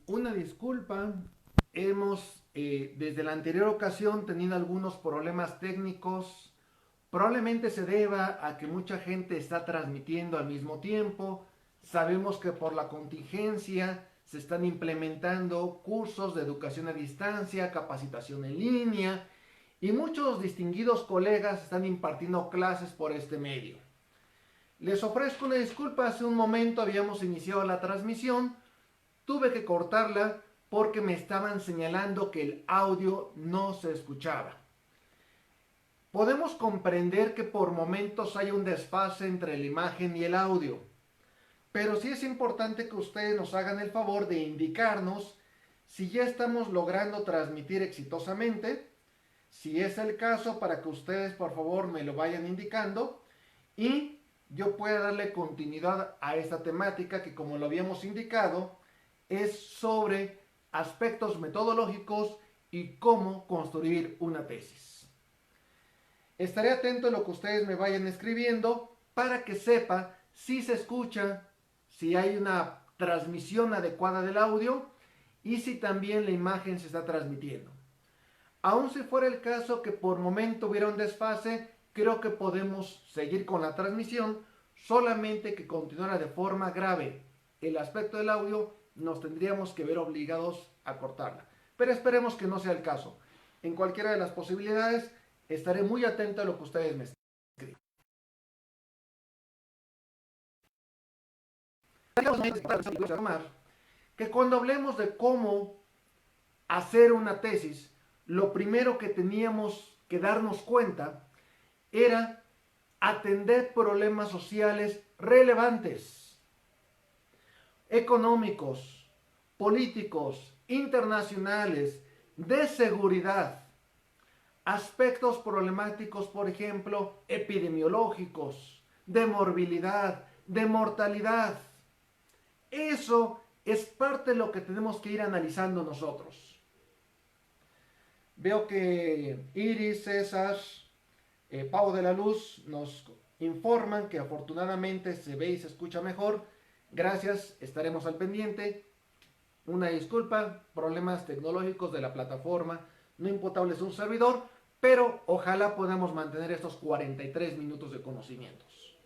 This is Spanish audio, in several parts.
Una disculpa, hemos desde la anterior ocasión tenido algunos problemas técnicos. Probablemente se deba a que mucha gente está transmitiendo al mismo tiempo. Sabemos que por la contingencia se están implementando cursos de educación a distancia, capacitación en línea y muchos distinguidos colegas están impartiendo clases por este medio. Les ofrezco una disculpa, hace un momento habíamos iniciado la transmisión. Tuve que cortarla porque me estaban señalando que el audio no se escuchaba. Podemos comprender que por momentos hay un desfase entre la imagen y el audio, pero sí es importante que ustedes nos hagan el favor de indicarnos si ya estamos logrando transmitir exitosamente. Si es el caso, para que ustedes por favor me lo vayan indicando y yo pueda darle continuidad a esta temática que, como lo habíamos indicado, es sobre aspectos metodológicos y cómo construir una tesis. Estaré atento a lo que ustedes me vayan escribiendo para que sepa si se escucha, si hay una transmisión adecuada del audio y si también la imagen se está transmitiendo. Aun si fuera el caso que por momento hubiera un desfase, creo que podemos seguir con la transmisión, solamente que continuara de forma grave el aspecto del audio, nos tendríamos que ver obligados a cortarla. Pero esperemos que no sea el caso. En cualquiera de las posibilidades, estaré muy atento a lo que ustedes me escriben. Que cuando hablemos de cómo hacer una tesis, lo primero que teníamos que darnos cuenta era atender problemas sociales relevantes, económicos, políticos, internacionales, de seguridad, aspectos problemáticos, por ejemplo, epidemiológicos, de morbilidad, de mortalidad. Eso es parte de lo que tenemos que ir analizando nosotros. Veo que Iris, César, Pau de la Luz nos informan que afortunadamente se ve y se escucha mejor. Gracias, estaremos al pendiente. Una disculpa, problemas tecnológicos de la plataforma no imputables a un servidor, pero ojalá podamos mantener estos 43 minutos de conocimientos.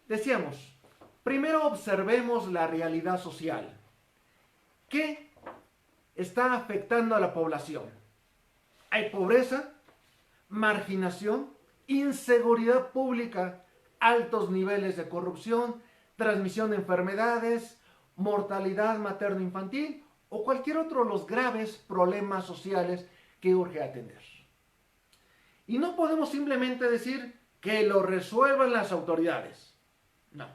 Decíamos, primero observemos la realidad social. ¿Qué está afectando a la población? Hay pobreza, marginación, inseguridad pública, altos niveles de corrupción, transmisión de enfermedades, mortalidad materno-infantil o cualquier otro de los graves problemas sociales que urge atender. Y no podemos simplemente decir que lo resuelvan las autoridades. No.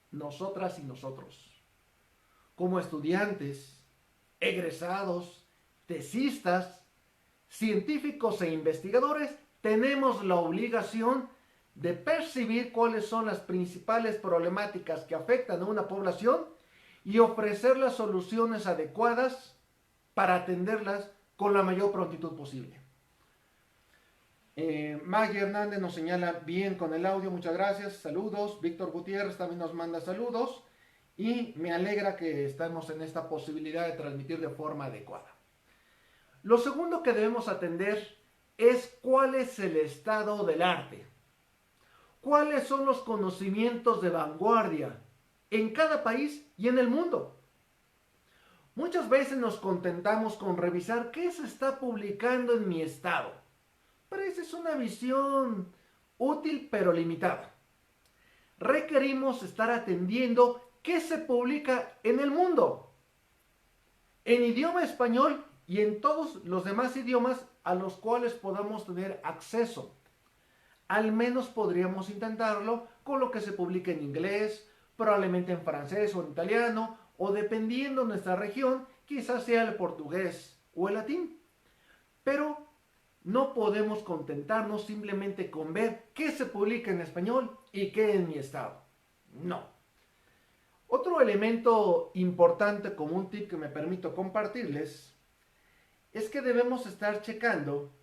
Nosotras y nosotros, como estudiantes, egresados, tesistas, científicos e investigadores, tenemos la obligación de percibir cuáles son las principales problemáticas que afectan a una población y ofrecer las soluciones adecuadas para atenderlas con la mayor prontitud posible. Maggie Hernández nos señala bien con el audio, muchas gracias, saludos. Víctor Gutiérrez también nos manda saludos y me alegra que estamos en esta posibilidad de transmitir de forma adecuada. Lo segundo que debemos atender es cuál es el estado del arte. ¿Cuáles son los conocimientos de vanguardia en cada país y en el mundo? Muchas veces nos contentamos con revisar qué se está publicando en mi estado. Pero esa es una visión útil pero limitada. Requerimos estar atendiendo qué se publica en el mundo, en idioma español y en todos los demás idiomas a los cuales podamos tener acceso. Al menos podríamos intentarlo con lo que se publica en inglés, probablemente en francés o en italiano, o dependiendo de nuestra región, quizás sea el portugués o el latín. Pero no podemos contentarnos simplemente con ver qué se publica en español y qué en mi estado. No. Otro elemento importante como un tip que me permito compartirles es que debemos estar checando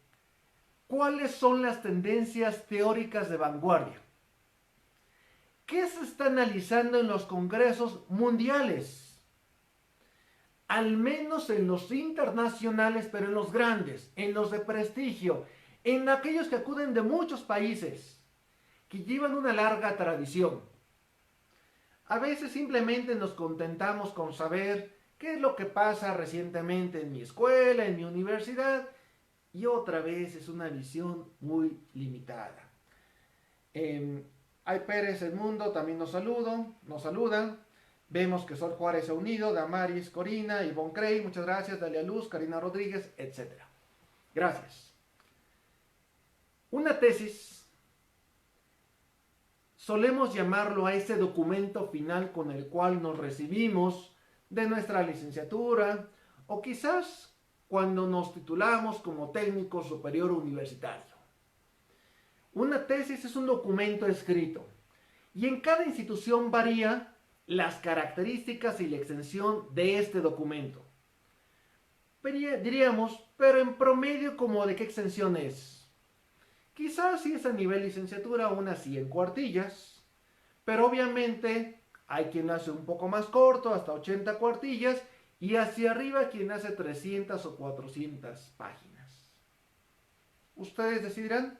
cuáles son las tendencias teóricas de vanguardia. ¿qué se está analizando en los congresos mundiales? Al menos en los internacionales, pero en los grandes, en los de prestigio, en aquellos que acuden de muchos países, que llevan una larga tradición. A veces simplemente nos contentamos con saber qué es lo que pasa recientemente en mi escuela, en mi universidad, y otra vez es una visión muy limitada. Ay Pérez El Mundo también nos saludan. Vemos que Sol Juárez se ha unido, Damaris, Corina, Ivonne Crey, muchas gracias, Dalia Luz, Karina Rodríguez, etc. Gracias. Una tesis, solemos llamarlo a ese documento final con el cual nos recibimos de nuestra licenciatura o quizás cuando nos titulamos como técnico superior universitario. Una tesis es un documento escrito y en cada institución varía las características y la extensión de este documento. Diríamos, pero en promedio, ¿como de qué extensión es? Quizás si es a nivel licenciatura unas 100 cuartillas, pero obviamente hay quien hace un poco más corto, hasta 80 cuartillas, y hacia arriba quien hace 300 o 400 páginas. Ustedes decidirán,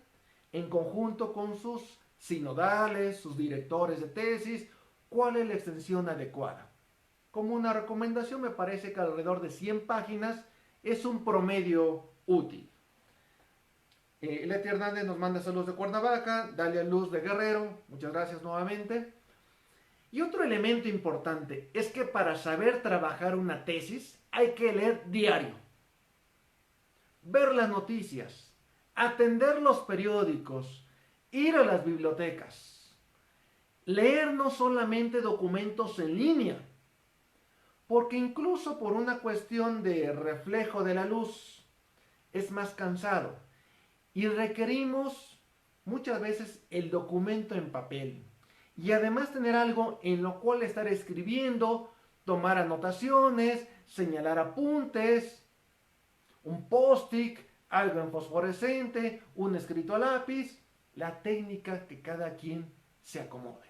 en conjunto con sus sinodales, sus directores de tesis, cuál es la extensión adecuada. Como una recomendación, me parece que alrededor de 100 páginas es un promedio útil. Leti Hernández nos manda saludos de Cuernavaca, Dalia Luz de Guerrero, muchas gracias nuevamente. Y otro elemento importante es que para saber trabajar una tesis hay que leer diario, ver las noticias, atender los periódicos, ir a las bibliotecas, leer no solamente documentos en línea, porque incluso por una cuestión de reflejo de la luz es más cansado y requerimos muchas veces el documento en papel y además tener algo en lo cual estar escribiendo, tomar anotaciones, señalar apuntes, un post-it, algo en fosforescente, un escrito a lápiz, la técnica que cada quien se acomode.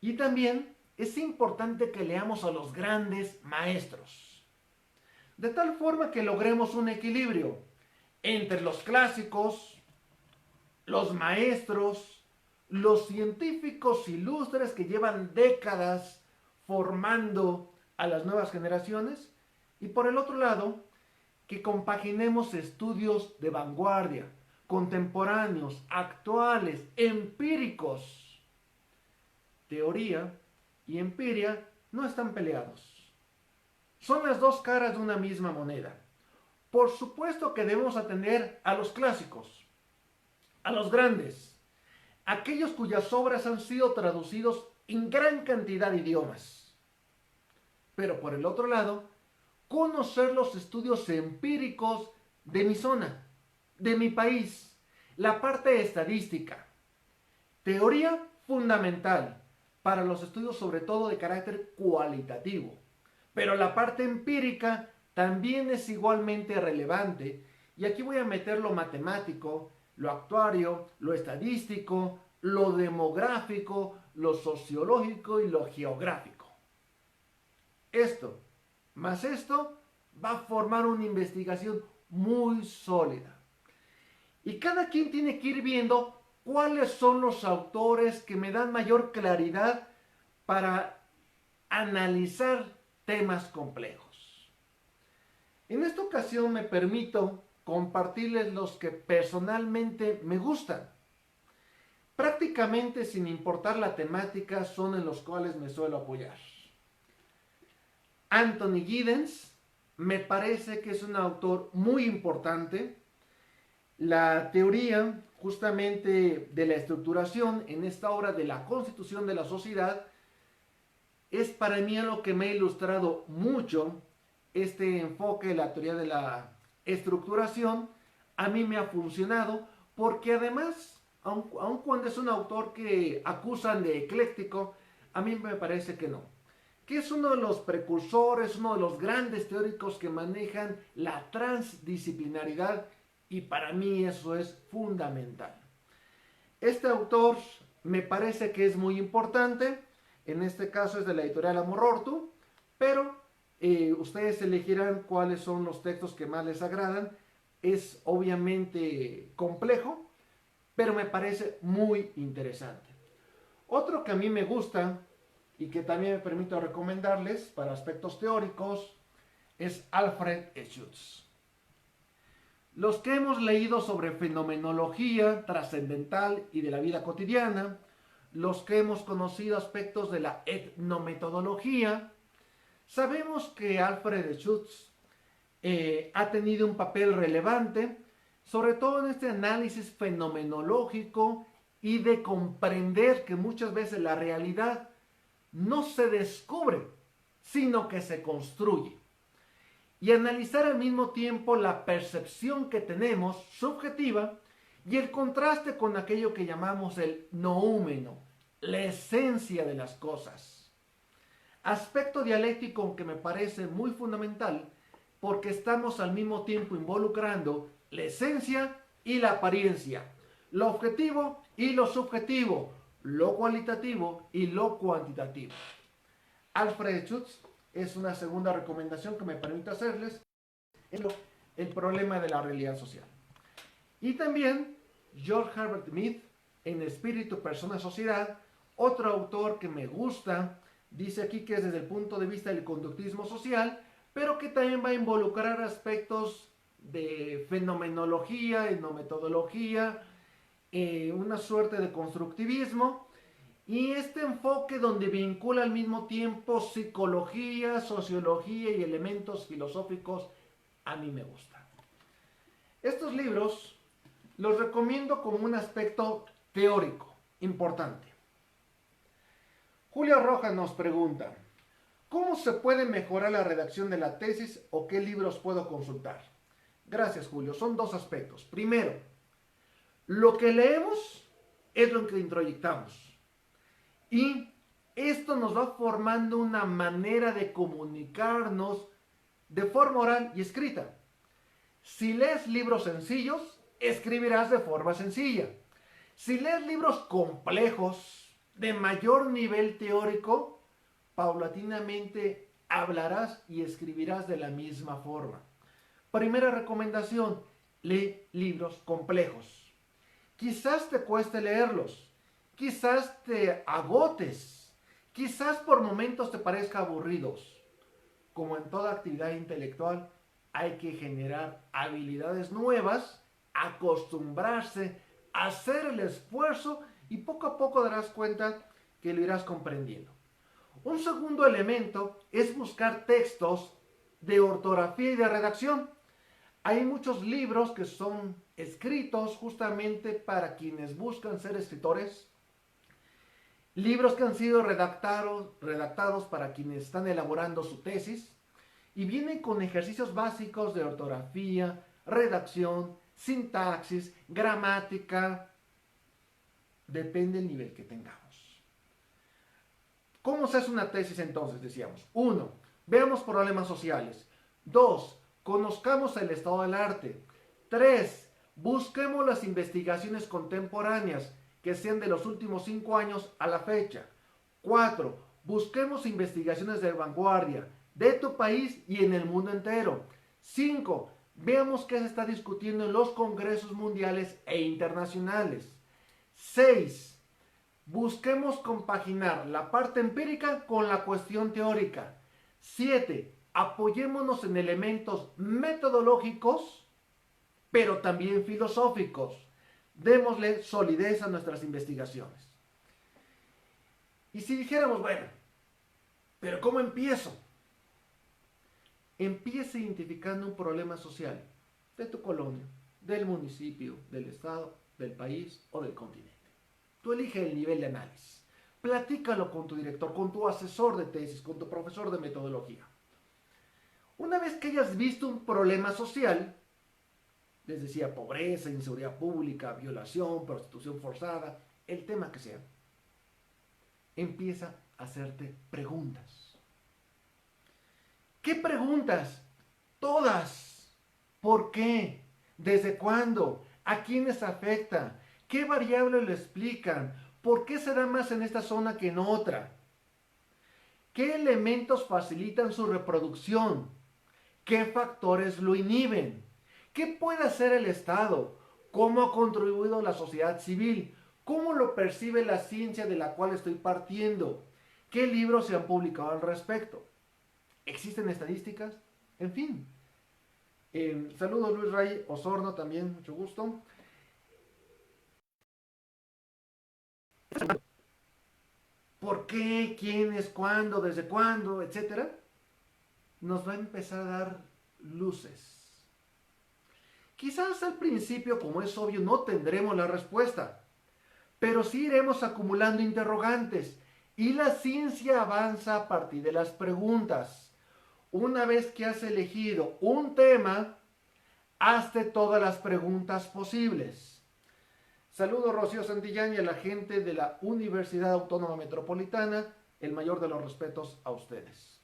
Y también es importante que leamos a los grandes maestros, de tal forma que logremos un equilibrio entre los clásicos, los maestros, los científicos ilustres que llevan décadas formando a las nuevas generaciones, y por el otro lado, que compaginemos estudios de vanguardia, contemporáneos, actuales, empíricos. Teoría y empiria no están peleados. Son las dos caras de una misma moneda. Por supuesto que debemos atender a los clásicos, a los grandes, aquellos cuyas obras han sido traducidos en gran cantidad de idiomas. Pero por el otro lado, conocer los estudios empíricos de mi zona, de mi país, la parte estadística. Teoría fundamental para los estudios sobre todo de carácter cualitativo, pero la parte empírica también es igualmente relevante, y aquí voy a meter lo matemático, lo actuario, lo estadístico, lo demográfico, lo sociológico y lo geográfico. Esto, más esto, va a formar una investigación muy sólida. Y cada quien tiene que ir viendo cuáles son los autores que me dan mayor claridad para analizar temas complejos. En esta ocasión me permito compartirles los que personalmente me gustan. Prácticamente sin importar la temática son en los cuales me suelo apoyar. Anthony Giddens me parece que es un autor muy importante. La teoría justamente de la estructuración en esta obra de la Constitución de la Sociedad es para mí lo que me ha ilustrado mucho. Este enfoque, la teoría de la estructuración, a mí me ha funcionado porque además, aun cuando es un autor que acusan de ecléctico, a mí me parece que no. Que es uno de los precursores, uno de los grandes teóricos que manejan la transdisciplinaridad, y para mí eso es fundamental. Este autor me parece que es muy importante. En este caso es de la editorial Amor Ortu, pero ustedes elegirán cuáles son los textos que más les agradan. Es obviamente complejo, pero me parece muy interesante. Otro que a mí me gusta y que también me permito recomendarles para aspectos teóricos es Alfred Schutz. Los que hemos leído sobre fenomenología trascendental y de la vida cotidiana, los que hemos conocido aspectos de la etnometodología, sabemos que Alfred Schutz ha tenido un papel relevante, sobre todo en este análisis fenomenológico y de comprender que muchas veces la realidad no se descubre, sino que se construye. Y analizar al mismo tiempo la percepción que tenemos subjetiva y el contraste con aquello que llamamos el noúmeno, la esencia de las cosas. Aspecto dialéctico que me parece muy fundamental porque estamos al mismo tiempo involucrando la esencia y la apariencia, lo objetivo y lo subjetivo, lo cualitativo y lo cuantitativo. Alfred Schutz es una segunda recomendación que me permite hacerles en el problema de la realidad social. Y también George Herbert Mead en Espíritu, Persona, Sociedad, otro autor que me gusta, dice aquí que es desde el punto de vista del conductismo social, pero que también va a involucrar aspectos de fenomenología, etnometodología, una suerte de constructivismo, y este enfoque donde vincula al mismo tiempo psicología, sociología y elementos filosóficos, a mí me gusta. Estos libros los recomiendo como un aspecto teórico importante. Julio Rojas nos pregunta, ¿cómo se puede mejorar la redacción de la tesis o qué libros puedo consultar? Gracias, Julio. Son dos aspectos. Primero, lo que leemos es lo que introyectamos. Y esto nos va formando una manera de comunicarnos de forma oral y escrita. Si lees libros sencillos, escribirás de forma sencilla. Si lees libros complejos, de mayor nivel teórico, paulatinamente hablarás y escribirás de la misma forma. Primera recomendación, lee libros complejos. Quizás te cueste leerlos, quizás te agotes, quizás por momentos te parezca aburridos. Como en toda actividad intelectual, hay que generar habilidades nuevas, acostumbrarse, hacer el esfuerzo y poco a poco darás cuenta que lo irás comprendiendo. Un segundo elemento es buscar textos de ortografía y de redacción. Hay muchos libros que son escritos justamente para quienes buscan ser escritores, libros que han sido redactados para quienes están elaborando su tesis y vienen con ejercicios básicos de ortografía, redacción, sintaxis, gramática, depende del nivel que tengamos. ¿Cómo se hace una tesis entonces? Decíamos, 1. Veamos problemas sociales. 2. Conozcamos el estado del arte. 3. Busquemos las investigaciones contemporáneas que sean de los últimos 5 años a la fecha. 4. Busquemos investigaciones de vanguardia de tu país y en el mundo entero. 5. Veamos qué se está discutiendo en los congresos mundiales e internacionales. 6. Busquemos compaginar la parte empírica con la cuestión teórica. 7. Apoyémonos en elementos metodológicos, pero también filosóficos. Démosle solidez a nuestras investigaciones. Y si dijéramos, bueno, ¿pero cómo empiezo? Empiece identificando un problema social de tu colonia, del municipio, del estado, del país o del continente. Tú elige el nivel de análisis. Platícalo con tu director, con tu asesor de tesis, con tu profesor de metodología. Una vez que hayas visto un problema social, les decía pobreza, inseguridad pública, violación, prostitución forzada, el tema que sea, empieza a hacerte preguntas. ¿Qué preguntas? Todas. ¿Por qué? ¿Desde cuándo? ¿A quiénes afecta? ¿Qué variables lo explican? ¿Por qué se da más en esta zona que en otra? ¿Qué elementos facilitan su reproducción? ¿Qué factores lo inhiben? ¿Qué puede hacer el Estado? ¿Cómo ha contribuido la sociedad civil? ¿Cómo lo percibe la ciencia de la cual estoy partiendo? ¿Qué libros se han publicado al respecto? ¿Existen estadísticas? En fin. Saludos Luis Ray Osorno también, mucho gusto. ¿Por qué? ¿Quiénes? ¿Cuándo? ¿Desde cuándo? Etcétera. Nos va a empezar a dar luces. Quizás al principio, como es obvio, no tendremos la respuesta, pero sí iremos acumulando interrogantes y la ciencia avanza a partir de las preguntas. Una vez que has elegido un tema, hazte todas las preguntas posibles. Saludo Rocío Santillán y a la gente de la Universidad Autónoma Metropolitana, el mayor de los respetos a ustedes.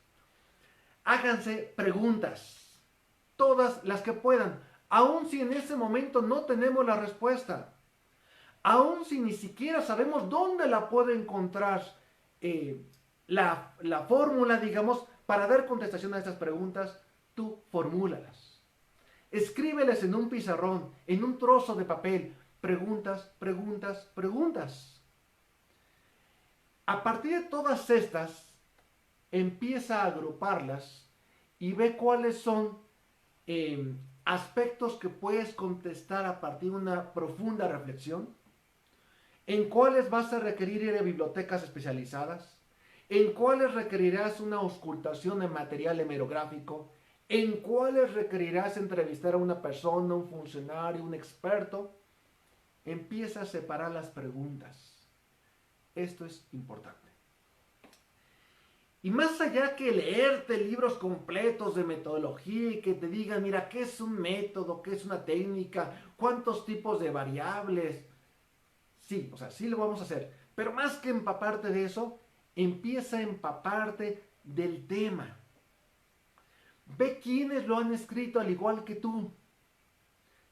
Háganse preguntas, todas las que puedan, aun si en ese momento no tenemos la respuesta, aun si ni siquiera sabemos dónde la puede encontrar la fórmula, digamos, para dar contestación a estas preguntas, tú formúlalas. Escríbeles en un pizarrón, en un trozo de papel, preguntas, preguntas, preguntas. A partir de todas estas, empieza a agruparlas y ve cuáles son aspectos que puedes contestar a partir de una profunda reflexión, en cuáles vas a requerir ir a bibliotecas especializadas, en cuáles requerirás una auscultación de material hemerográfico, en cuáles requerirás entrevistar a una persona, un funcionario, un experto. Empieza a separar las preguntas. Esto es importante. Y más allá que leerte libros completos de metodología y que te digan, mira, ¿qué es un método? ¿Qué es una técnica? ¿Cuántos tipos de variables? Sí, o sea, sí lo vamos a hacer. Pero más que empaparte de eso, empieza a empaparte del tema. Ve quiénes lo han escrito al igual que tú.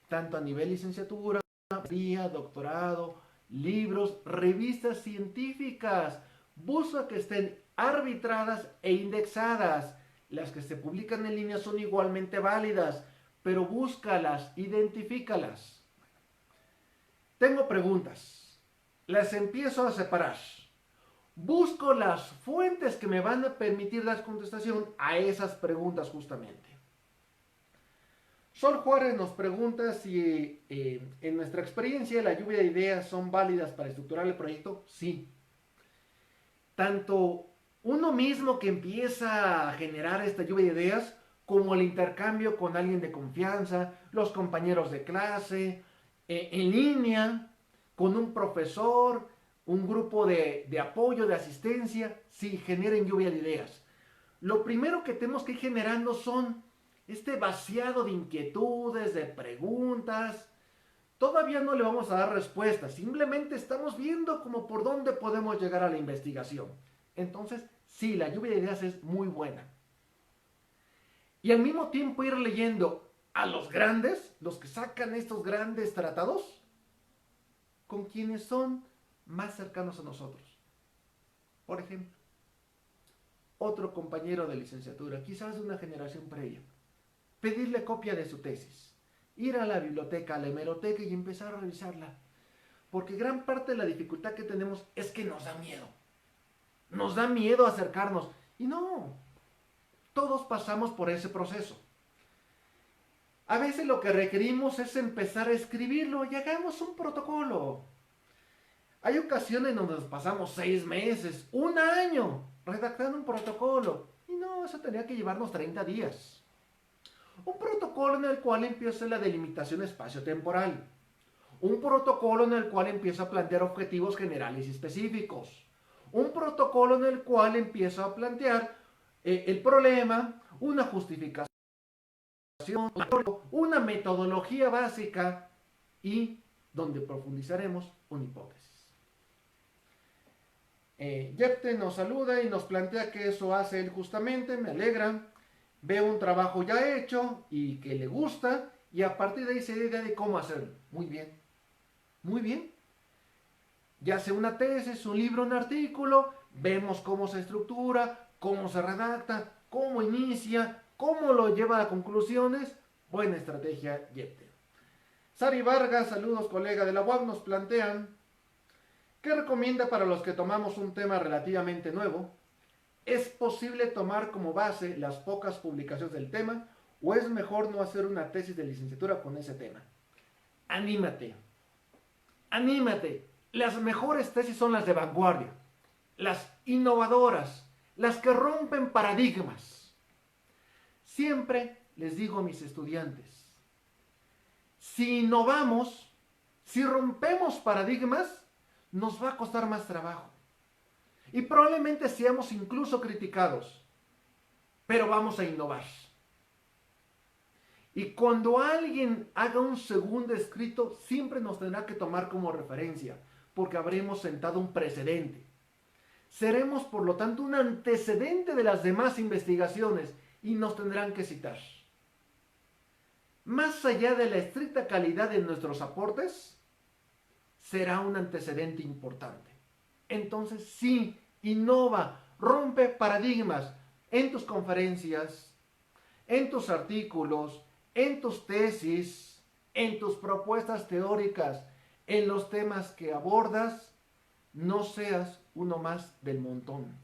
Tanto a nivel licenciatura, maestría, doctorado, libros, revistas científicas. Busca que estén arbitradas e indexadas. Las que se publican en línea son igualmente válidas, pero búscalas, identifícalas. Tengo preguntas. Las empiezo a separar. Busco las fuentes que me van a permitir dar contestación a esas preguntas justamente. Sol Juárez nos pregunta si en nuestra experiencia la lluvia de ideas son válidas para estructurar el proyecto. Sí. Tanto uno mismo que empieza a generar esta lluvia de ideas, como el intercambio con alguien de confianza, los compañeros de clase, en línea, con un profesor, un grupo de apoyo, de asistencia, sí, generen lluvia de ideas. Lo primero que tenemos que ir generando son este vaciado de inquietudes, de preguntas. Todavía no le vamos a dar respuestas, simplemente estamos viendo como por dónde podemos llegar a la investigación. Entonces, sí, la lluvia de ideas es muy buena. Y al mismo tiempo ir leyendo a los grandes, los que sacan estos grandes tratados, con quienes son más cercanos a nosotros. Por ejemplo, otro compañero de licenciatura, quizás de una generación previa, pedirle copia de su tesis, ir a la biblioteca, a la hemeroteca y empezar a revisarla. Porque gran parte de la dificultad que tenemos es que nos da miedo. Nos da miedo acercarnos. Y no, todos pasamos por ese proceso. A veces lo que requerimos es empezar a escribirlo y hagamos un protocolo. Hay ocasiones donde nos pasamos 6 meses, un año, redactando un protocolo. Y no, eso tenía que llevarnos 30 días. Un protocolo en el cual empieza la delimitación espacio-temporal. Un protocolo en el cual empiezo a plantear objetivos generales y específicos. Un protocolo en el cual empiezo a plantear el problema, una justificación, una metodología básica y donde profundizaremos una hipótesis. Jepte nos saluda y nos plantea que eso hace él justamente, me alegra. Veo un trabajo ya hecho y que le gusta y a partir de ahí se da idea de cómo hacerlo. Muy bien, muy bien. ya sea una tesis, un libro, un artículo, vemos cómo se estructura, cómo se redacta, cómo inicia, cómo lo lleva a conclusiones. Buena estrategia, Yepte. Sari Vargas, saludos colega de la UAB, nos plantean, ¿qué recomienda para los que tomamos un tema relativamente nuevo? ¿Es posible tomar como base las pocas publicaciones del tema o es mejor no hacer una tesis de licenciatura con ese tema? Anímate, anímate. Las mejores tesis son las de vanguardia, las innovadoras, las que rompen paradigmas. Siempre les digo a mis estudiantes, si innovamos, si rompemos paradigmas, nos va a costar más trabajo. Y probablemente seamos incluso criticados, pero vamos a innovar. Y cuando alguien haga un segundo escrito, siempre nos tendrá que tomar como referencia, porque habremos sentado un precedente. Seremos, por lo tanto, un antecedente de las demás investigaciones y nos tendrán que citar. Más allá de la estricta calidad de nuestros aportes, será un antecedente importante. Entonces, sí, innova, rompe paradigmas en tus conferencias, en tus artículos, en tus tesis, en tus propuestas teóricas, en los temas que abordas. No seas uno más del montón.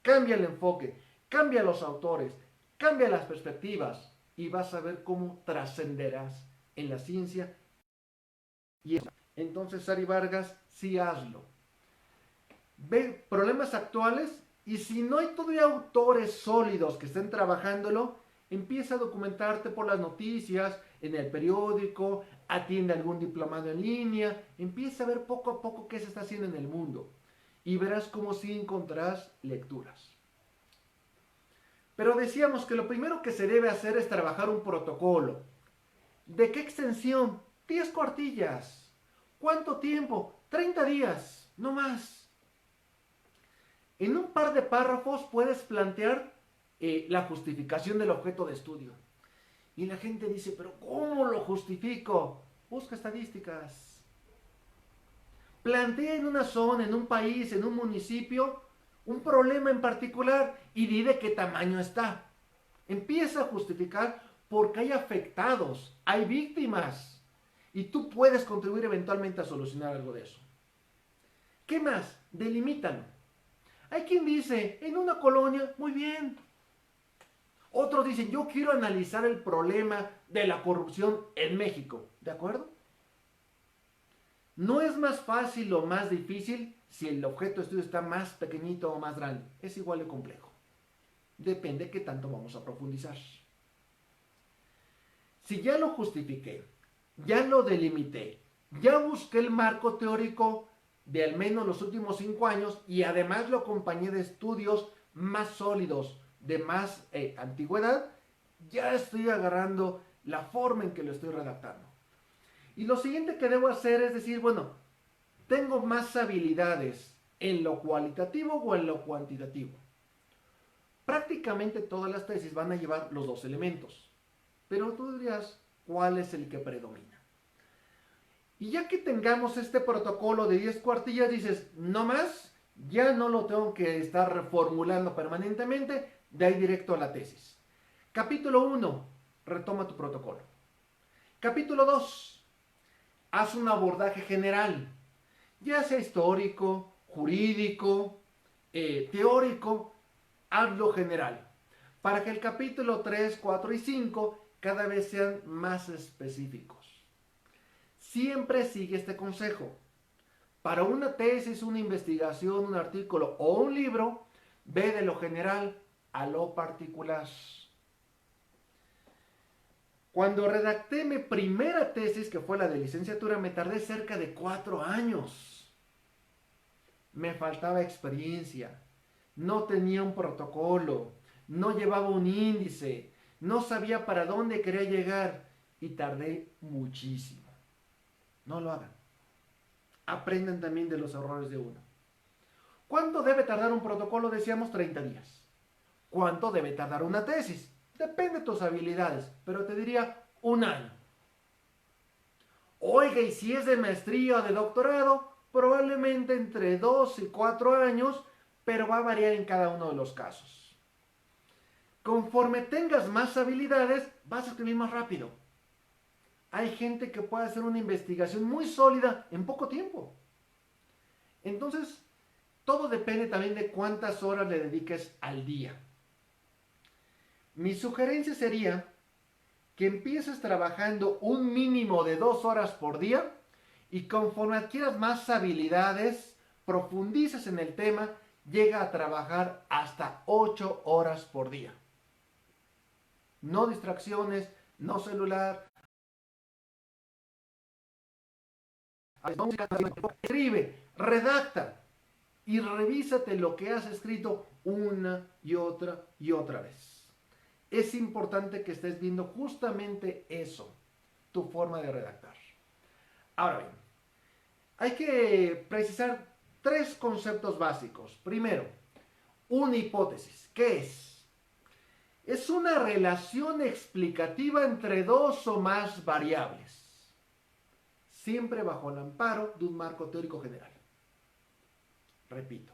Cambia el enfoque, cambia los autores, cambia las perspectivas y vas a ver cómo trascenderás en la ciencia. Y entonces, Sari Vargas, sí hazlo. Ve problemas actuales y si no hay todavía autores sólidos que estén trabajándolo, empieza a documentarte por las noticias, en el periódico, atiende algún diplomado en línea, empieza a ver poco a poco qué se está haciendo en el mundo y verás cómo sí encontrarás lecturas. Pero decíamos que lo primero que se debe hacer es trabajar un protocolo. ¿De qué extensión? 10 cuartillas. ¿Cuánto tiempo? 30 días, no más. En un par de párrafos puedes plantear la justificación del objeto de estudio. Y la gente dice, pero ¿cómo lo justifico? Busca estadísticas. Plantea en una zona, en un país, en un municipio, un problema en particular y di de qué tamaño está. Empieza a justificar porque hay afectados, hay víctimas y tú puedes contribuir eventualmente a solucionar algo de eso. ¿Qué más? Delimítalo. Hay quien dice, en una colonia, muy bien. Otros dicen, yo quiero analizar el problema de la corrupción en México. ¿De acuerdo? No es más fácil o más difícil si el objeto de estudio está más pequeñito o más grande. Es igual de complejo. Depende de qué tanto vamos a profundizar. Si ya lo justifiqué, ya lo delimité, ya busqué el marco teórico de al menos los últimos 5 años y además lo acompañé de estudios más sólidos, de más antigüedad, ya estoy agarrando la forma en que lo estoy redactando. Y lo siguiente que debo hacer es decir, bueno, tengo más habilidades en lo cualitativo o en lo cuantitativo. Prácticamente todas las tesis van a llevar los dos elementos, pero tú dirías, ¿cuál es el que predomina? Y ya que tengamos este protocolo de 10 cuartillas, dices, no más, ya no lo tengo que estar reformulando permanentemente, de ahí directo a la tesis. Capítulo 1, retoma tu protocolo. Capítulo 2, haz un abordaje general, ya sea histórico, jurídico, teórico, hazlo general, para que el capítulo 3, 4 y 5 cada vez sean más específicos. Siempre sigue este consejo. Para una tesis, una investigación, un artículo o un libro, ve de lo general a lo particular. Cuando redacté mi primera tesis, que fue la de licenciatura, me tardé cerca de 4 años. Me faltaba experiencia, no tenía un protocolo, no llevaba un índice, no sabía para dónde quería llegar y tardé muchísimo. No lo hagan. Aprendan también de los errores de uno. ¿Cuánto debe tardar un protocolo? Decíamos 30 días. ¿Cuánto debe tardar una tesis? Depende de tus habilidades, pero te diría 1 año. Oiga, y si es de maestría o de doctorado, probablemente entre 2 y 4 años, pero va a variar en cada uno de los casos. Conforme tengas más habilidades, vas a escribir más rápido. Hay gente que puede hacer una investigación muy sólida en poco tiempo. Entonces, todo depende también de cuántas horas le dediques al día. Mi sugerencia sería que empieces trabajando un mínimo de 2 horas por día y conforme adquieras más habilidades, profundices en el tema, llega a trabajar hasta 8 horas por día. No distracciones, no celular. Escribe, redacta y revísate lo que has escrito una y otra vez. Es importante que estés viendo justamente eso, tu forma de redactar. Ahora bien, hay que precisar 3 conceptos básicos. Primero, una hipótesis. ¿Qué es? Es una relación explicativa entre 2 o más variables, siempre bajo el amparo de un marco teórico general. Repito,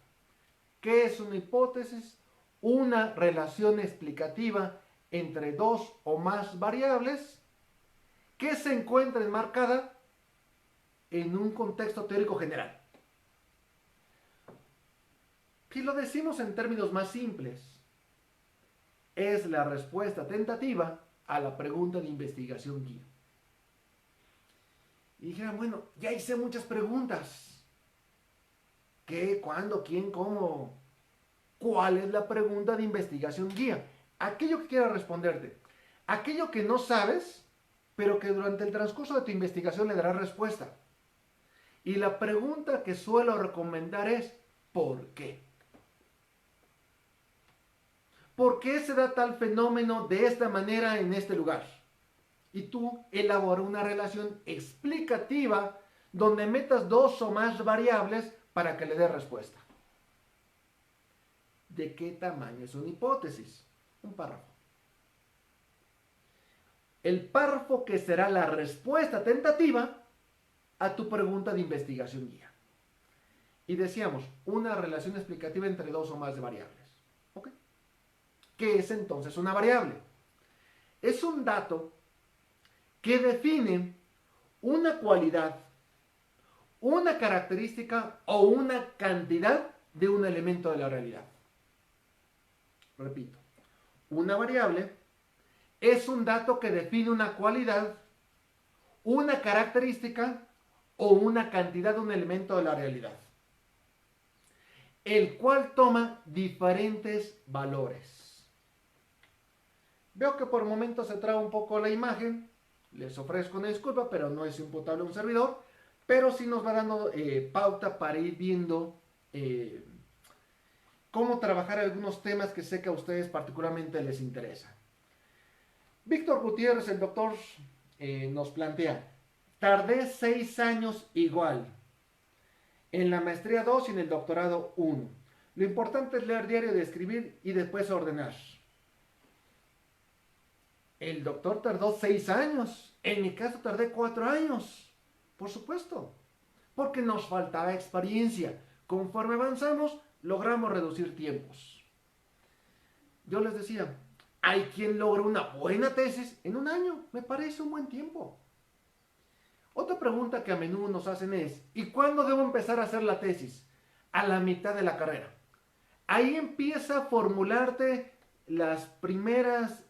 ¿qué es una hipótesis? Una relación explicativa entre 2 o más variables que se encuentra enmarcada en un contexto teórico general. Si lo decimos en términos más simples, es la respuesta tentativa a la pregunta de investigación guía. Y dijeran, bueno, ya hice muchas preguntas. ¿Qué? ¿Cuándo? ¿Quién? ¿Cómo? ¿Cuál es la pregunta de investigación guía? Aquello que quiera responderte. Aquello que no sabes, pero que durante el transcurso de tu investigación le darás respuesta. Y la pregunta que suelo recomendar es, ¿por qué? ¿Por qué se da tal fenómeno de esta manera en este lugar? Y tú elabora una relación explicativa donde metas 2 o más variables para que le dé respuesta. ¿De qué tamaño es una hipótesis? Un párrafo. El párrafo que será la respuesta tentativa a tu pregunta de investigación guía. Y decíamos, una relación explicativa entre 2 o más de variables. ¿Ok? ¿Qué es entonces una variable? Es un dato que define una cualidad, una característica o una cantidad de un elemento de la realidad. Repito, una variable es un dato que define una cualidad, una característica o una cantidad de un elemento de la realidad, el cual toma diferentes valores. Veo que por momentos se traba un poco la imagen, les ofrezco una disculpa, pero no es imputable a un servidor, pero sí nos va dando pauta para ir viendo cómo trabajar algunos temas que sé que a ustedes particularmente les interesa. Víctor Gutiérrez, el doctor, nos plantea, tardé 6 años igual, en la maestría 2 y en el doctorado 1. Lo importante es leer diario de escribir y después ordenar. El doctor tardó 6 años, en mi caso tardé 4 años, por supuesto, porque nos faltaba experiencia. Conforme avanzamos, logramos reducir tiempos. Yo les decía, hay quien logra una buena tesis en 1 año, me parece un buen tiempo. Otra pregunta que a menudo nos hacen es, ¿y cuándo debo empezar a hacer la tesis? A la mitad de la carrera. Ahí empieza a formularte las primeras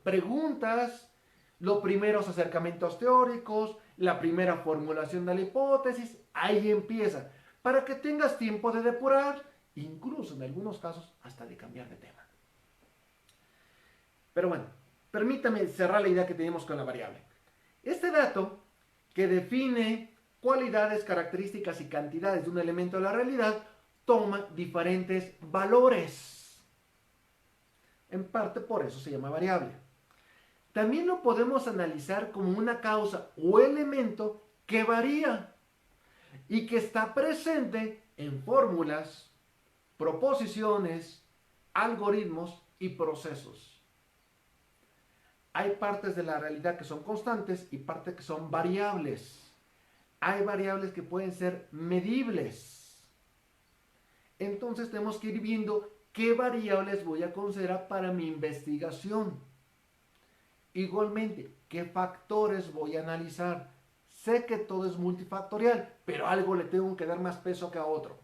preguntas, los primeros acercamientos teóricos, la primera formulación de la hipótesis, ahí empieza, para que tengas tiempo de depurar, incluso en algunos casos hasta de cambiar de tema. Pero bueno, permítame cerrar la idea que tenemos con la variable. Este dato que define cualidades, características y cantidades de un elemento de la realidad toma diferentes valores. En parte por eso se llama variable. También lo podemos analizar como una causa o elemento que varía y que está presente en fórmulas, proposiciones, algoritmos y procesos. Hay partes de la realidad que son constantes y partes que son variables. hay variables que pueden ser medibles. Entonces tenemos que ir viendo qué variables voy a considerar para mi investigación. Igualmente, qué factores voy a analizar. Sé que todo es multifactorial, pero algo le tengo que dar más peso que a otro.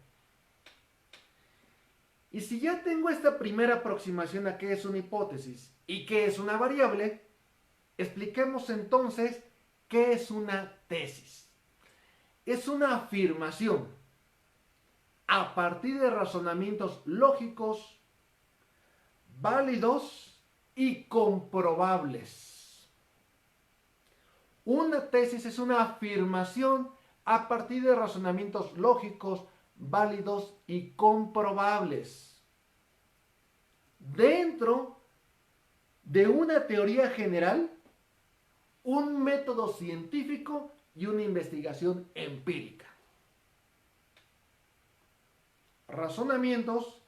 Y si ya tengo esta primera aproximación a qué es una hipótesis y qué es una variable, expliquemos entonces qué es una tesis. Es una afirmación a partir de razonamientos lógicos, válidos y comprobables. Una tesis es una afirmación a partir de razonamientos lógicos, válidos y comprobables. Dentro de una teoría general, un método científico y una investigación empírica. Razonamientos,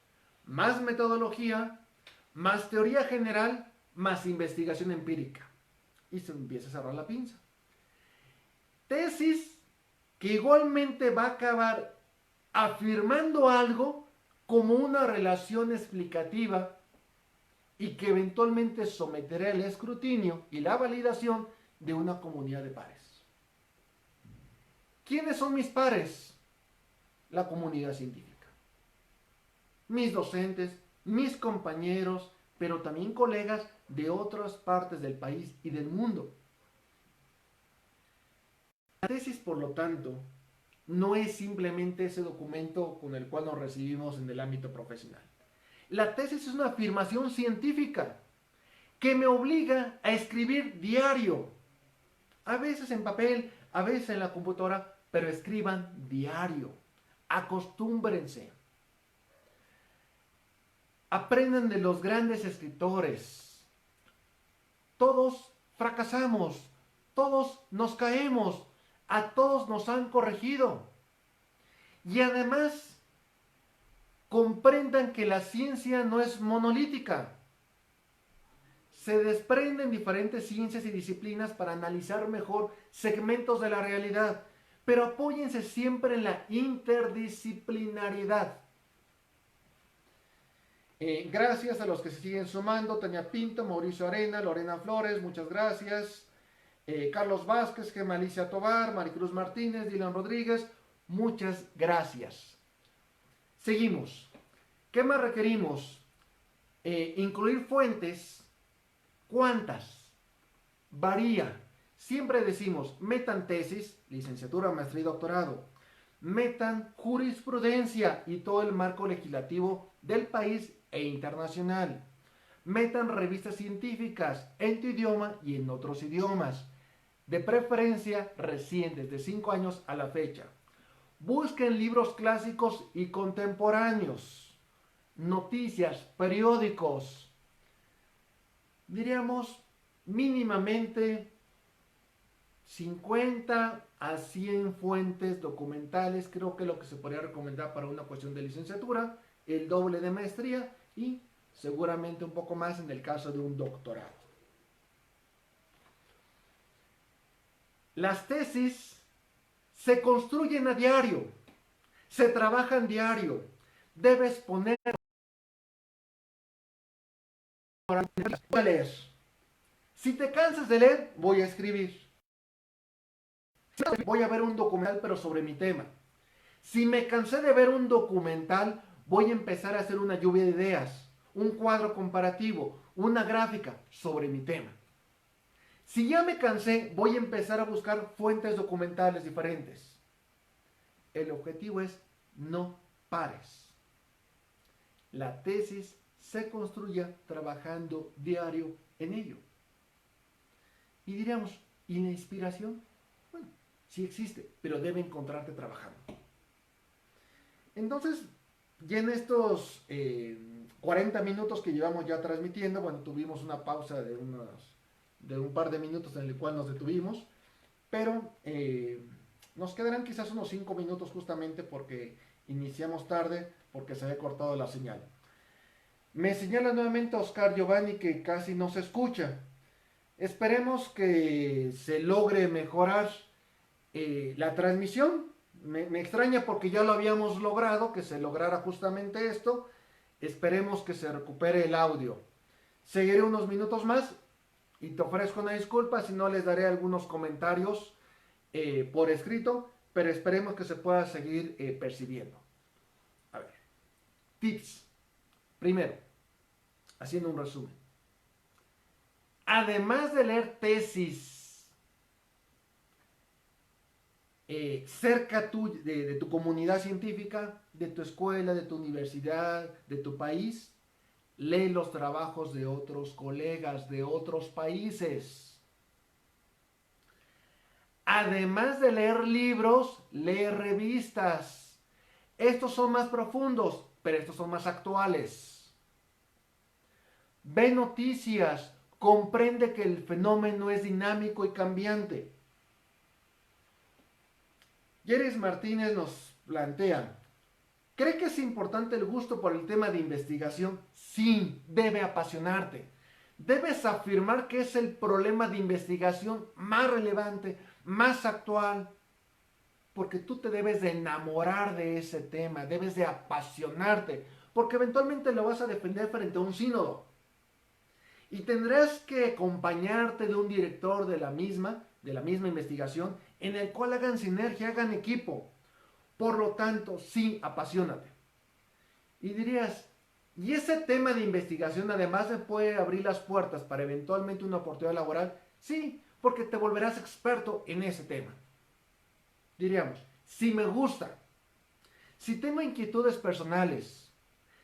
más metodología, más teoría general, más investigación empírica. Y se empieza a cerrar la pinza. Tesis que igualmente va a acabar afirmando algo como una relación explicativa y que eventualmente someterá el escrutinio y la validación de una comunidad de pares. ¿Quiénes son mis pares? La comunidad científica. Mis docentes, mis compañeros, pero también colegas de otras partes del país y del mundo. La tesis, por lo tanto, no es simplemente ese documento con el cual nos recibimos en el ámbito profesional. La tesis es una afirmación científica que me obliga a escribir diario. A veces en papel, a veces en la computadora, pero escriban diario. Acostúmbrense. Aprendan de los grandes escritores. Todos fracasamos, todos nos caemos, a todos nos han corregido. Y además, comprendan que la ciencia no es monolítica. Se desprenden diferentes ciencias y disciplinas para analizar mejor segmentos de la realidad, pero apóyense siempre en la interdisciplinaridad. Gracias a los que se siguen sumando: Tania Pinto, Mauricio Arena, Lorena Flores, muchas gracias. Carlos Vázquez, Gemma Alicia Tobar, Maricruz Martínez, Dylan Rodríguez, muchas gracias. Seguimos. ¿Qué más requerimos? Incluir fuentes. ¿Cuántas? Varía. Siempre decimos, metan tesis, licenciatura, maestría y doctorado. Metan jurisprudencia y todo el marco legislativo del país e internacional. Metan revistas científicas en tu idioma y en otros idiomas. De preferencia recientes, de 5 años a la fecha. Busquen libros clásicos y contemporáneos. Noticias, periódicos. Diríamos mínimamente 50 a 100 fuentes documentales, creo que es lo que se podría recomendar para una cuestión de licenciatura, el doble de maestría y seguramente un poco más en el caso de un doctorado. Las tesis se construyen a diario, se trabajan diario, debes poner a leer. Si te cansas de leer, voy a escribir. Voy a ver un documental, pero sobre mi tema. Si me cansé de ver un documental, voy a empezar a hacer una lluvia de ideas, un cuadro comparativo, una gráfica sobre mi tema. Si ya me cansé, voy a empezar a buscar fuentes documentales diferentes. El objetivo es no pares. La tesis se construye trabajando diario en ello. Y diríamos, ¿y la inspiración? Bueno, sí existe, pero debe encontrarte trabajando. Entonces, ya en estos 40 minutos que llevamos ya transmitiendo, bueno, tuvimos una pausa de un par de minutos en el cual nos detuvimos, pero nos quedarán quizás unos 5 minutos justamente porque iniciamos tarde, porque se había cortado la señal. Me señala nuevamente Oscar Giovanni que casi no se escucha. Esperemos que se logre mejorar la transmisión. Me extraña porque ya lo habíamos logrado, que se lograra justamente esto. Esperemos que se recupere el audio. Seguiré unos minutos más y te ofrezco una disculpa si no les daré algunos comentarios por escrito, pero esperemos que se pueda seguir percibiendo. A ver, tips. Primero, haciendo un resumen. Además de leer tesis cerca de tu comunidad científica, de tu escuela, de tu universidad, de tu país, lee los trabajos de otros colegas de otros países. Además de leer libros, lee revistas. Estos son más profundos, pero estos son más actuales. Ve noticias, comprende que el fenómeno es dinámico y cambiante. Yeris Martínez nos plantea, ¿cree que es importante el gusto por el tema de investigación? Sí, debe apasionarte. Debes afirmar que es el problema de investigación más relevante, más actual, porque tú te debes de enamorar de ese tema, debes de apasionarte, porque eventualmente lo vas a defender frente a un sínodo. Y tendrás que acompañarte de un director de la misma investigación, en el cual hagan sinergia, hagan equipo. Por lo tanto, sí, apasionate. Y dirías, ¿y ese tema de investigación además me puede abrir las puertas para eventualmente una oportunidad laboral? Sí, porque te volverás experto en ese tema. Diríamos, si me gusta, si tengo inquietudes personales,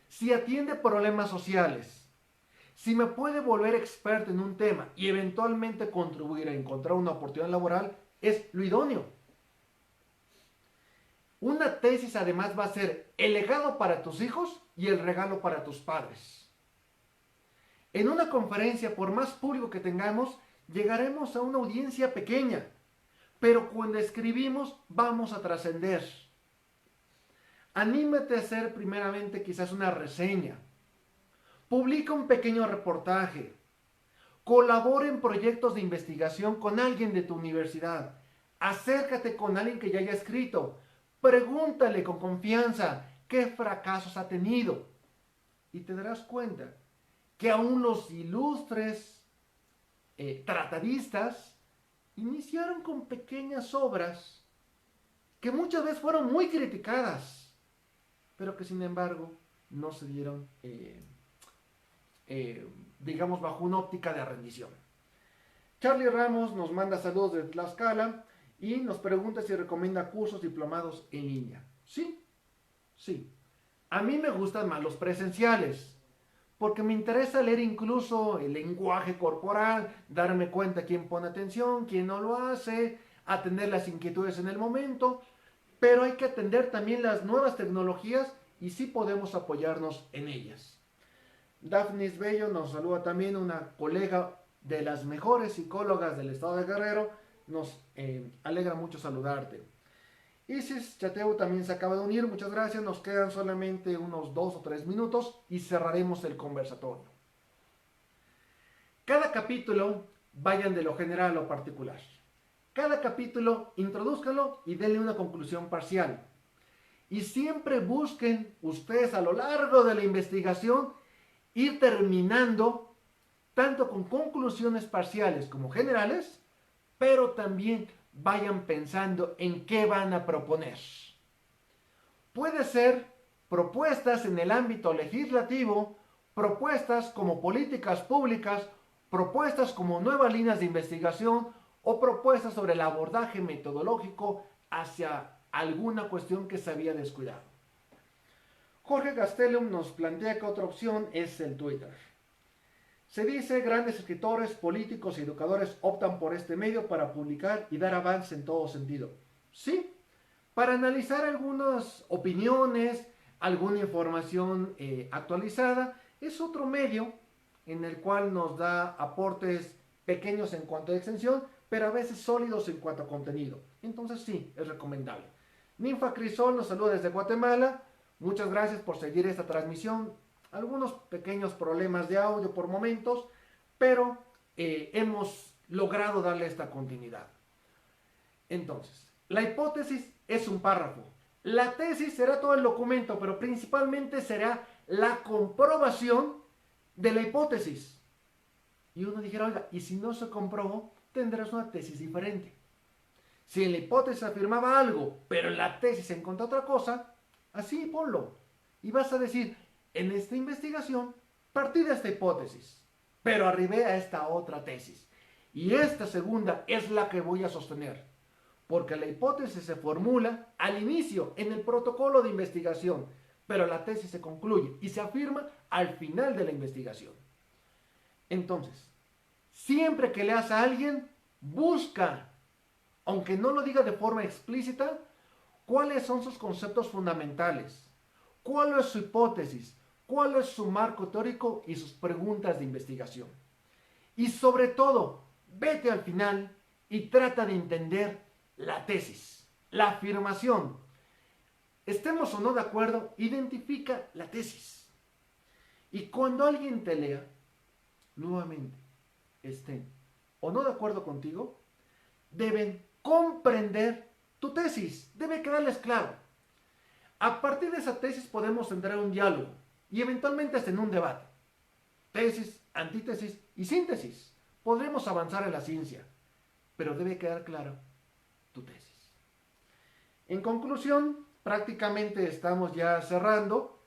si atiende problemas sociales, si me puede volver experto en un tema y eventualmente contribuir a encontrar una oportunidad laboral, es lo idóneo. Una tesis además va a ser el legado para tus hijos y el regalo para tus padres. En una conferencia, por más público que tengamos, llegaremos a una audiencia pequeña, pero cuando escribimos vamos a trascender. Anímate a hacer primeramente quizás una reseña. Publica un pequeño reportaje. Colabora en proyectos de investigación con alguien de tu universidad. Acércate con alguien que ya haya escrito. Pregúntale con confianza qué fracasos ha tenido. Y te darás cuenta que aún los ilustres tratadistas iniciaron con pequeñas obras que muchas veces fueron muy criticadas, pero que sin embargo no se dieron, digamos, bajo una óptica de rendición. Charlie Ramos nos manda saludos de Tlaxcala y nos pregunta si recomienda cursos diplomados en línea. Sí, sí. A mí me gustan más los presenciales, porque me interesa leer incluso el lenguaje corporal, darme cuenta quién pone atención, quién no lo hace, atender las inquietudes en el momento, pero hay que atender también las nuevas tecnologías y sí podemos apoyarnos en ellas. Daphnis Bello nos saluda también, una colega de las mejores psicólogas del estado de Guerrero, nos alegra mucho saludarte. Isis Chateu también se acaba de unir, muchas gracias, nos quedan solamente unos 2 o 3 minutos y cerraremos el conversatorio. Cada capítulo vayan de lo general a lo particular. Cada capítulo introdúzcanlo y denle una conclusión parcial. Y siempre busquen ustedes a lo largo de la investigación ir terminando tanto con conclusiones parciales como generales, pero también vayan pensando en qué van a proponer. Puede ser propuestas en el ámbito legislativo, propuestas como políticas públicas, propuestas como nuevas líneas de investigación o propuestas sobre el abordaje metodológico hacia alguna cuestión que se había descuidado. Jorge Gastelum nos plantea que otra opción es el Twitter. Se dice grandes escritores, políticos y educadores optan por este medio para publicar y dar avance en todo sentido. Sí, para analizar algunas opiniones, alguna información actualizada, es otro medio en el cual nos da aportes pequeños en cuanto a extensión, pero a veces sólidos en cuanto a contenido. Entonces sí, es recomendable. Ninfa Crisol nos saluda desde Guatemala. Muchas gracias por seguir esta transmisión. Algunos pequeños problemas de audio por momentos, pero hemos logrado darle esta continuidad. Entonces, La hipótesis es un párrafo. La tesis será todo el documento, pero principalmente será la comprobación de la hipótesis. Y uno dijera, oiga, y si no se comprobó, tendrás una tesis diferente. Si en la hipótesis afirmaba algo, pero en la tesis se encontró otra cosa, así ponlo. Y vas a decir, en esta investigación partí de esta hipótesis, pero arribé a esta otra tesis. Y esta segunda es la que voy a sostener. Porque la hipótesis se formula al inicio, en el protocolo de investigación, pero la tesis se concluye y se afirma al final de la investigación. Entonces, siempre que leas a alguien, busca, aunque no lo diga de forma explícita, cuáles son sus conceptos fundamentales, cuál es su hipótesis, cuál es su marco teórico y sus preguntas de investigación. Y sobre todo, vete al final y trata de entender la tesis, la afirmación. Estemos o no de acuerdo, identifica la tesis. Y cuando alguien te lea, nuevamente, estén o no de acuerdo contigo, deben comprender tu tesis. Debe quedarles claro. A partir de esa tesis podemos entrar en un diálogo y eventualmente hasta en un debate. Tesis, antítesis y síntesis. Podremos avanzar en la ciencia, pero debe quedar claro tu tesis. En conclusión, prácticamente estamos ya cerrando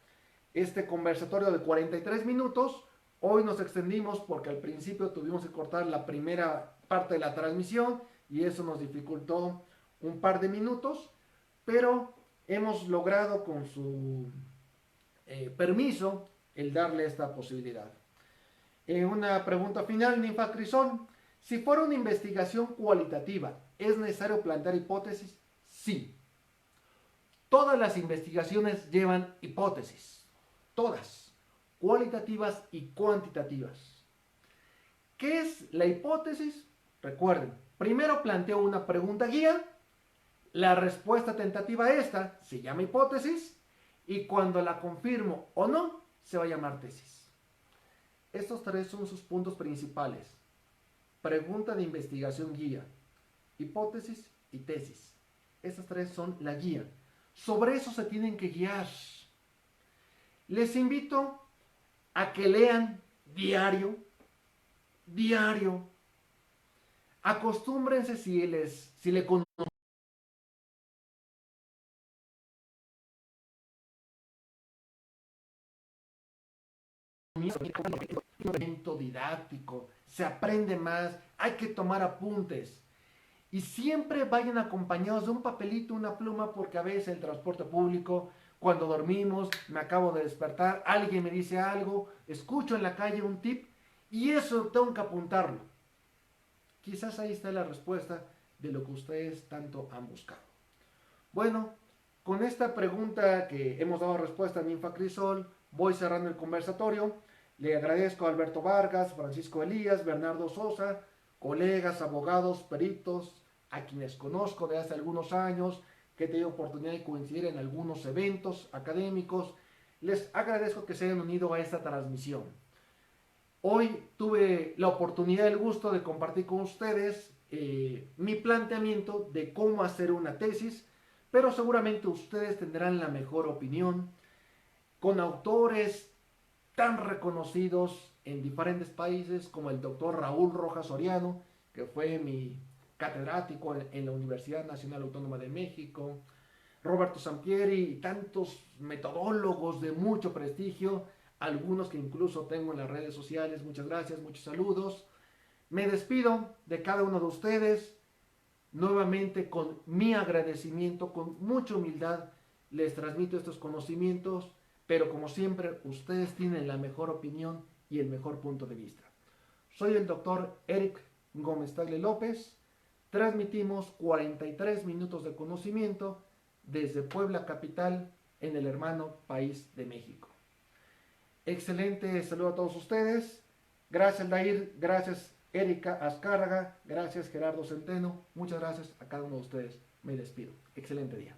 este conversatorio de 43 minutos. Hoy nos extendimos porque al principio tuvimos que cortar la primera parte de la transmisión y eso nos dificultó un par de minutos, pero hemos logrado con su permiso el darle esta posibilidad. Una pregunta final, Ninfa Crisol. Si fuera una investigación cualitativa, ¿es necesario plantear hipótesis? Sí. Todas las investigaciones llevan hipótesis. Todas. Cualitativas y cuantitativas. ¿Qué es la hipótesis? Recuerden, primero planteo una pregunta guía. La respuesta tentativa a esta se llama hipótesis. Y cuando la confirmo o no, se va a llamar tesis. Estos tres son sus puntos principales. Pregunta de investigación guía, hipótesis y tesis. Estas tres son la guía. Sobre eso se tienen que guiar. Les invito a que lean diario. Acostúmbrense si le conocimiento didáctico, se aprende más, hay que tomar apuntes. Y siempre vayan acompañados de un papelito, una pluma, porque a veces el transporte público, cuando dormimos, me acabo de despertar, alguien me dice algo, escucho en la calle un tip y eso tengo que apuntarlo. Quizás ahí está la respuesta de lo que ustedes tanto han buscado. Bueno, con esta pregunta que hemos dado respuesta a Ninfa Crisol, voy cerrando el conversatorio. Le agradezco a Alberto Vargas, Francisco Elías, Bernardo Sosa, colegas, abogados, peritos, a quienes conozco de hace algunos años, que he tenido oportunidad de coincidir en algunos eventos académicos. Les agradezco que se hayan unido a esta transmisión. Hoy tuve la oportunidad y el gusto de compartir con ustedes mi planteamiento de cómo hacer una tesis, pero seguramente ustedes tendrán la mejor opinión con autores tan reconocidos en diferentes países como el doctor Raúl Rojas Soriano, que fue mi catedrático en la Universidad Nacional Autónoma de México, Roberto Sampieri y tantos metodólogos de mucho prestigio, algunos que incluso tengo en las redes sociales. Muchas gracias, muchos saludos. Me despido de cada uno de ustedes, nuevamente con mi agradecimiento, con mucha humildad les transmito estos conocimientos, pero como siempre ustedes tienen la mejor opinión y el mejor punto de vista. Soy el doctor Eric Gómez Tagle López. Transmitimos 43 minutos de conocimiento desde Puebla capital en el hermano país de México. Excelente saludo a todos ustedes. Gracias Dair, gracias Erika Azcárraga, gracias Gerardo Centeno. Muchas gracias a cada uno de ustedes. Me despido. Excelente día.